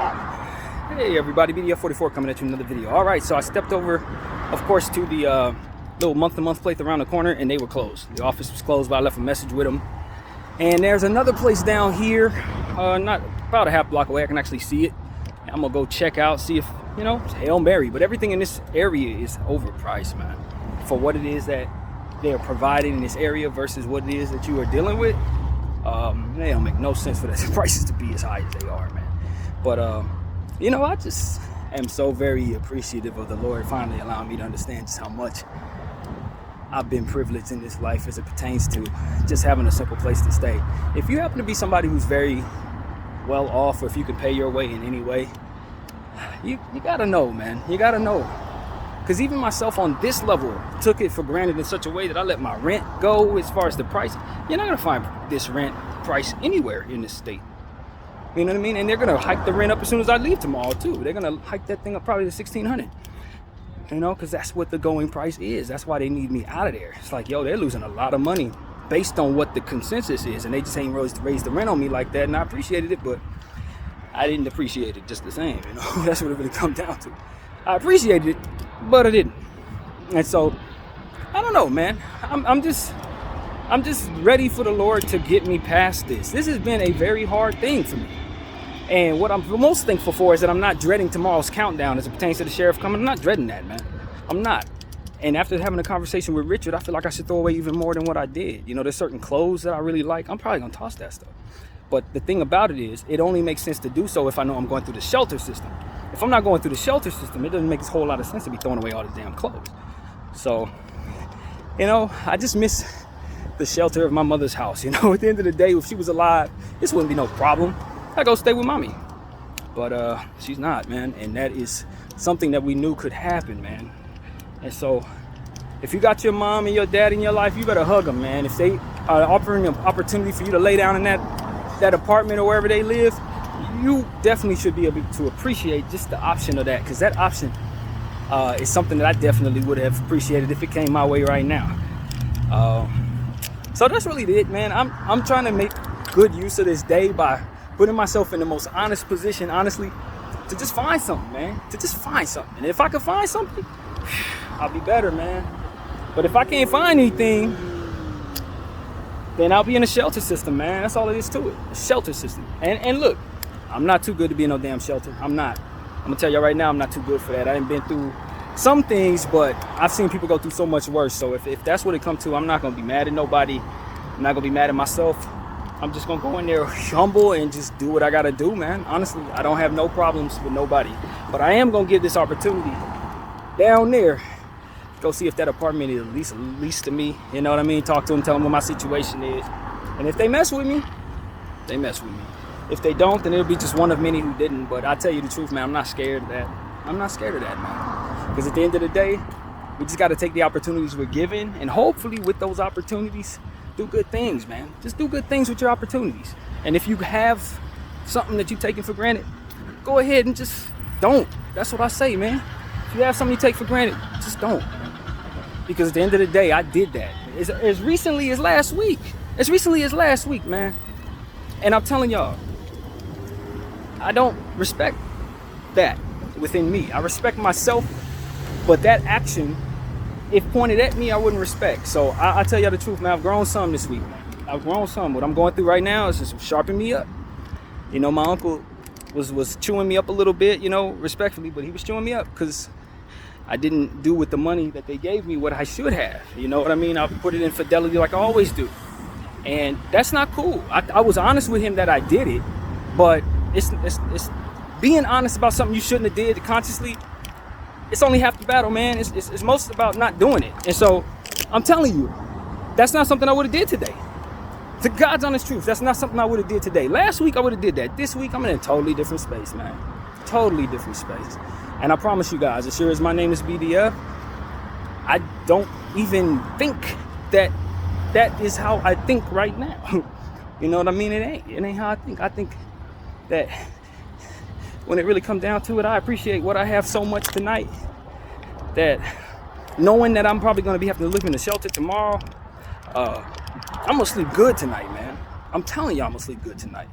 Hey everybody, BDF 44 coming at you with another video. Alright, so I stepped over, of course, to the little month-to-month place around the corner, and they were closed. The office was closed, but I left a message with them. And there's another place down here, not about a half block away. I can actually see it. I'm gonna go check out, see if, you know, it's Hail Mary. But everything in this area is overpriced, man. For what it is that they're providing in this area versus what it is that you are dealing with, they don't make no sense for the prices to be as high as they are, man. But you know, I just am so very appreciative of the Lord finally allowing me to understand just how much I've been privileged in this life as it pertains to just having a simple place to stay. If you happen to be somebody who's very well off, or if you can pay your way in any way, you gotta know, man. You gotta know. Because even myself on this level took it for granted in such a way that I let my rent go as far as the price. You're not gonna find this rent price anywhere in this state. You know what I mean? And they're gonna hike the rent up as soon as I leave tomorrow too. They're gonna hike that thing up probably to $1,600. You know, because that's what the going price is. That's why they need me out of there. It's like, yo, they're losing a lot of money based on what the consensus is, and they just ain't raised the rent on me like that. And I appreciated it, but I didn't appreciate it just the same. You know, that's what it really comes down to. I appreciated it, but I didn't. And so, I don't know, man. I'm just ready for the Lord to get me past this. This has been a very hard thing for me. And what I'm most thankful for is that I'm not dreading tomorrow's countdown as it pertains to the sheriff coming. I'm not dreading that, man. I'm not. And after having a conversation with Richard, I feel like I should throw away even more than what I did. You know, there's certain clothes that I really like. I'm probably going to toss that stuff. But the thing about it is, it only makes sense to do so if I know I'm going through the shelter system. If I'm not going through the shelter system, it doesn't make a whole lot of sense to be throwing away all the damn clothes. So, you know, I just miss the shelter of my mother's house. You know, at the end of the day, if she was alive, this wouldn't be no problem. I go stay with mommy. But she's not, man. And that is something that we knew could happen, man. And so if you got your mom and your dad in your life, you better hug them, man. If they are offering an opportunity for you to lay down in that apartment or wherever they live, you definitely should be able to appreciate just the option of that, because that option is something that I definitely would have appreciated if it came my way right now. So that's really it, man. I'm trying to make good use of this day by putting myself in the most honest position, honestly, to just find something, man. To just find something. And if I can find something, I'll be better, man. But if I can't find anything, then I'll be in a shelter system, man. That's all it is to it. A shelter system. And look, I'm not too good to be in no damn shelter. I'm not. I'm gonna tell you right now, I'm not too good for that. I ain't been through some things, but I've seen people go through so much worse. So if that's what it comes to, I'm not gonna be mad at nobody. I'm not gonna be mad at myself. I'm just gonna go in there humble and just do what I gotta do, man. Honestly, I don't have no problems with nobody. But I am gonna give this opportunity down there. Go see if that apartment is at least to me. You know what I mean? Talk to them, tell them what my situation is. And if they mess with me, they mess with me. If they don't, then it'll be just one of many who didn't. But I tell you the truth, man, I'm not scared of that. I'm not scared of that, man. Because at the end of the day, we just gotta take the opportunities we're given, and hopefully with those opportunities, do good things, man. Just do good things with your opportunities. And if you have something that you've taken for granted, go ahead and just don't. That's what I say, man. If you have something you take for granted, just don't. Because at the end of the day, I did that. As recently as last week. As recently as last week, man. And I'm telling y'all, I don't respect that within me. I respect myself, but that action, if pointed at me, I wouldn't respect. So I tell y'all the truth, man. I've grown some this week, man. I've grown some. What I'm going through right now is just sharpening me up. You know, my uncle was chewing me up a little bit, you know, respectfully, but he was chewing me up because I didn't do with the money that they gave me what I should have. You know what I mean? I put it in fidelity like I always do. And that's not cool. I was honest with him that I did it, but it's being honest about something you shouldn't have did consciously. It's only half the battle, man. It's most about not doing it. And so I'm telling you, that's not something I would have did today. To God's honest truth, that's not something I would have did today. Last week I would have did that. This week I'm in a totally different space, man. Totally different space. And I promise you guys, as sure as my name is BDF, I don't even think that is how I think right now. You know what I mean? It ain't how I think. I think that when it really comes down to it, I appreciate what I have so much tonight, that knowing that I'm probably going to be having to live in the shelter tomorrow, I'm going to sleep good tonight, man. I'm telling you, I'm going to sleep good tonight.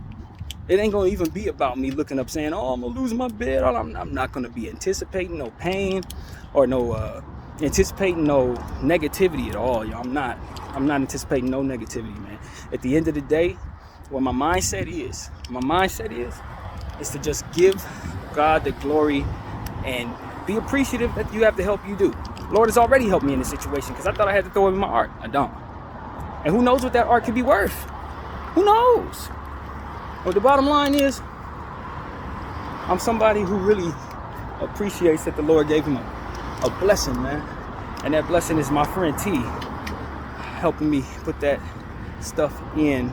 It ain't gonna even be about me looking up saying, oh, I'm gonna lose my bed. I'm not gonna be anticipating no pain or no anticipating no negativity at all, y'all. I'm not anticipating no negativity, man. At the end of the day, what my mindset is to just give God the glory and be appreciative that you have the help you do. Lord has already helped me in this situation because I thought I had to throw in my art. I don't. And who knows what that art could be worth? Who knows? But the bottom line is, I'm somebody who really appreciates that the Lord gave him a blessing, man. And that blessing is my friend T, helping me put that stuff in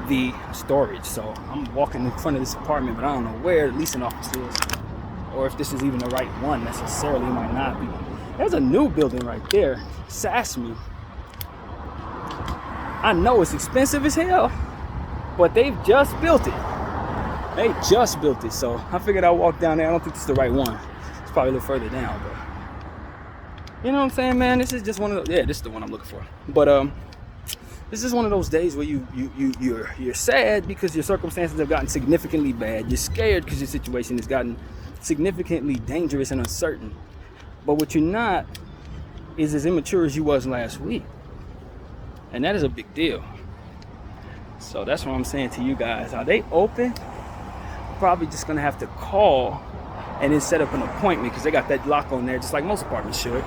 the storage. So I'm walking in front of this apartment, but I don't know where the leasing office is, or if this is even the right one necessarily. It might not be. There's a new building right there, Sasme. I know it's expensive as hell, but they've just built it. They just built it, so I figured I'd walk down there. I don't think this is the right one. It's probably a little further down, but you know what I'm saying, man? This is just one of those. Yeah, this is the one I'm looking for. But this is one of those days where you're sad because your circumstances have gotten significantly bad. You're scared because your situation has gotten significantly dangerous and uncertain. But what you're not is as immature as you was last week, and that is a big deal. So that's what I'm saying to you guys. Are they open? Probably just gonna have to call and then set up an appointment because they got that lock on there, just like most apartments should.